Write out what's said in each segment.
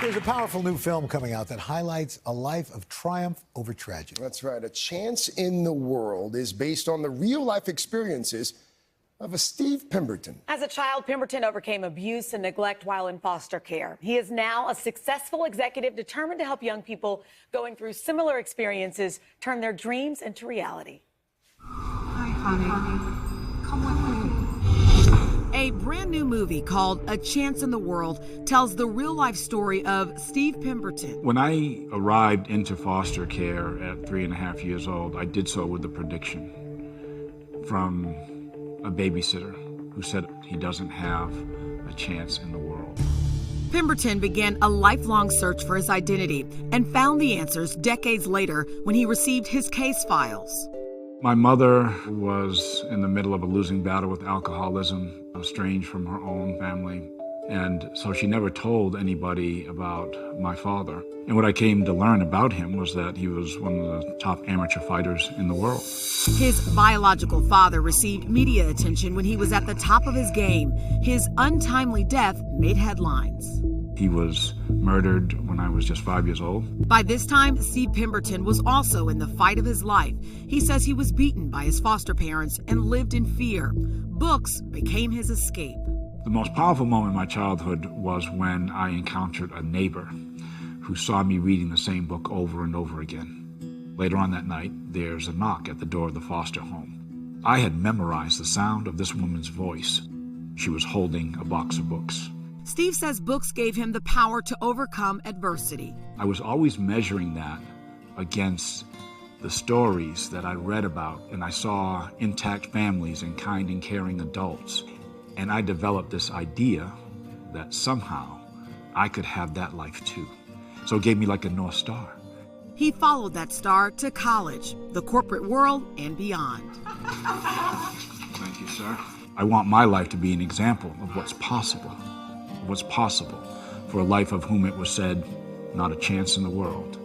There's a powerful new film coming out that highlights a life of triumph over tragedy. That's right. A Chance in the World is based on the real-life experiences of a Steve Pemberton. As a child, Pemberton overcame abuse and neglect while in foster care. He is now a successful executive determined to help young people going through similar experiences turn their dreams into reality. Hi, honey. Come with me. A brand new movie called A Chance in the World tells the real-life story of Steve Pemberton. When I arrived into foster care at 3.5 years old, I did so with a prediction from a babysitter who said he doesn't have a chance in the world. Pemberton began a lifelong search for his identity and found the answers decades later when he received his case files. My mother was in the middle of a losing battle with alcoholism, estranged from her own family, and so she never told anybody about my father. And what I came to learn about him was that he was one of the top amateur fighters in the world. His biological father received media attention when he was at the top of his game. His untimely death made headlines. He was murdered when I was just 5 years old. By this time, Steve Pemberton was also in the fight of his life. He says he was beaten by his foster parents and lived in fear. Books became his escape. The most powerful moment in my childhood was when I encountered a neighbor who saw me reading the same book over and over again. Later on that night, there's a knock at the door of the foster home. I had memorized the sound of this woman's voice. She was holding a box of books. Steve says books gave him the power to overcome adversity. I was always measuring that against the stories that I read about, and I saw intact families and kind and caring adults. And I developed this idea that somehow I could have that life too. So it gave me like a North Star. He followed that star to college, the corporate world, and beyond. Thank you, sir. I want my life to be an example of what's possible for a life of whom it was said, not a chance in the world.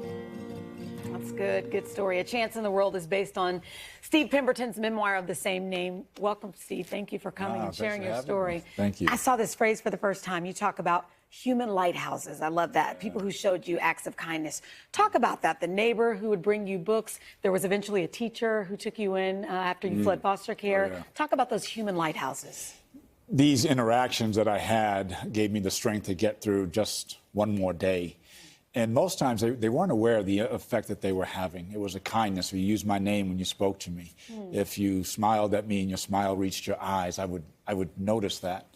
That's good. Good story. A Chance in the World is based on Steve Pemberton's memoir of the same name. Welcome, Steve. Thank you for coming and sharing your story. Thank you. I saw this phrase for the first time. You talk about human lighthouses. I love that. People who showed you acts of kindness. Talk about that. The neighbor who would bring you books. There was eventually a teacher who took you in after you fled foster care. Oh, yeah. Talk about those human lighthouses. These interactions that I had gave me the strength to get through just one more day. And most times they weren't aware of the effect that they were having. It was a kindness. You used my name when you spoke to me. If you smiled at me and your smile reached your eyes, I would notice that.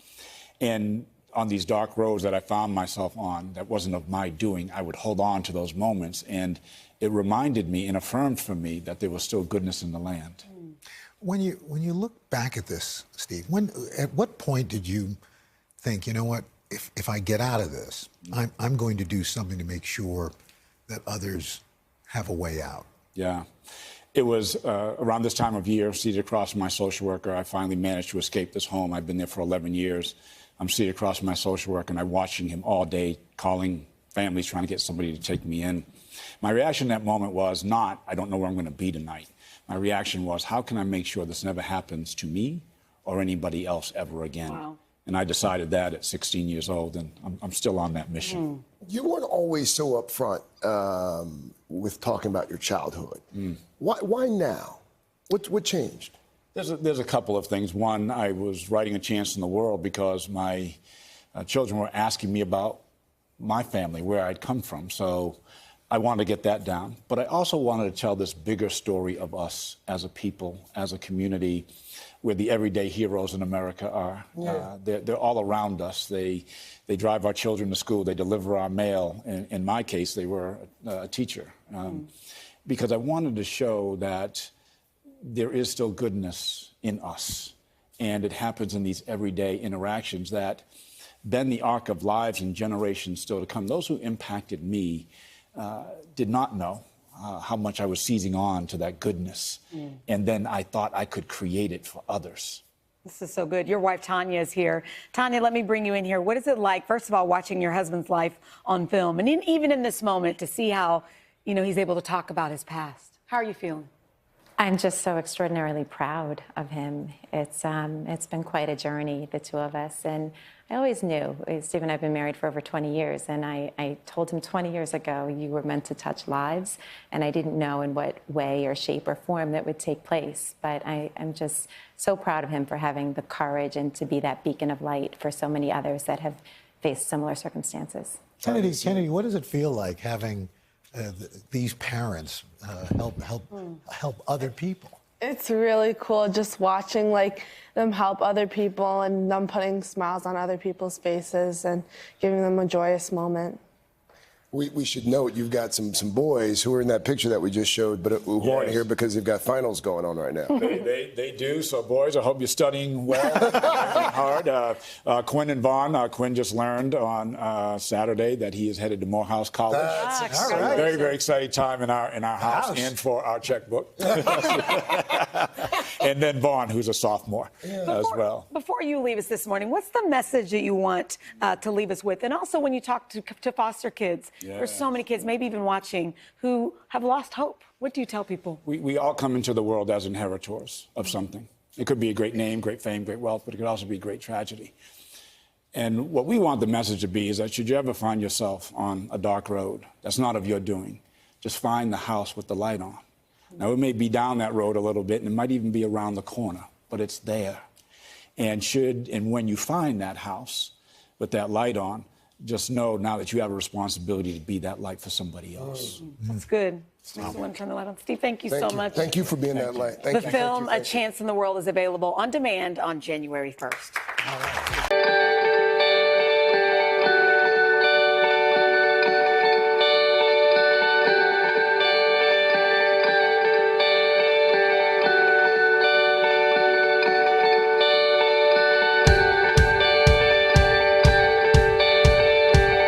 And on these dark roads that I found myself on that wasn't of my doing, I would hold on to those moments. And it reminded me and affirmed for me that there was still goodness in the land. When you look back at this, Steve, at what point did you think, you know what, if I get out of this, I'm going to do something to make sure that others have a way out? Yeah. It was around this time of year, seated across from my social worker, I finally managed to escape this home. I've been there for 11 years. I'm seated across from my social worker, and I'm watching him all day, calling families, trying to get somebody to take me in. My reaction in that moment was not, I don't know where I'm going to be tonight. My reaction was, how can I make sure this never happens to me or anybody else ever again? Wow. And I decided that at 16 years old, and I'm still on that mission. You weren't always so upfront with talking about your childhood. Why now? What changed? There's a couple of things. One, I was writing A Chance in the World because my children were asking me about my family, where I'd come from. So I wanted to get that down. But I also wanted to tell this bigger story of us as a people, as a community, where the everyday heroes in America are. Yeah. They're all around us. They drive our children to school. They deliver our mail. In my case, they were a teacher. Because I wanted to show that there is still goodness in us. And it happens in these everyday interactions that bend the arc of lives and generations still to come. Those who impacted me did not know how much I was seizing on to that goodness. And then I thought I could create it for others. This is so good. Your wife, Tonya, is here. Tonya, let me bring you in here. What is it like, first of all, watching your husband's life on film, and even in this moment, to see how, he's able to talk about his past? How are you feeling? I'm just so extraordinarily proud of him. It's been quite a journey, the two of us, and I always knew. Steve and I have been married for over 20 years, and I told him 20 years ago, you were meant to touch lives, and I didn't know in what way or shape or form that would take place. But I'm just so proud of him for having the courage and to be that beacon of light for so many others that have faced similar circumstances. Kennedy, what does it feel like having these parents help other people? It's really cool just watching them help other people and them putting smiles on other people's faces and giving them a joyous moment. We should note you've got some boys who are in that picture that we just showed, but who aren't here because they've got finals going on right now. They do. So, boys, I hope you're studying well, hard. Quinn and Vaughn. Quinn just learned on Saturday that he is headed to Morehouse College. All right. Very, very exciting time in our house and for our checkbook. And then Vaughn, who's a sophomore as well. Before you leave us this morning, what's the message that you want to leave us with? And also, when you talk to foster kids, there's so many kids, maybe even watching, who have lost hope. What do you tell people? We all come into the world as inheritors of something. It could be a great name, great fame, great wealth, but it could also be great tragedy. And what we want the message to be is that should you ever find yourself on a dark road that's not of your doing, just find the house with the light on. Now, it may be down that road a little bit, and it might even be around the corner, but it's there. And when you find that house with that light on, just know now that you have a responsibility to be that light for somebody else. That's good. I want to turn the light on. Steve, thank you so much. Thank you for being that light. The film, A Chance in the World, is available on demand on January 1st. All right.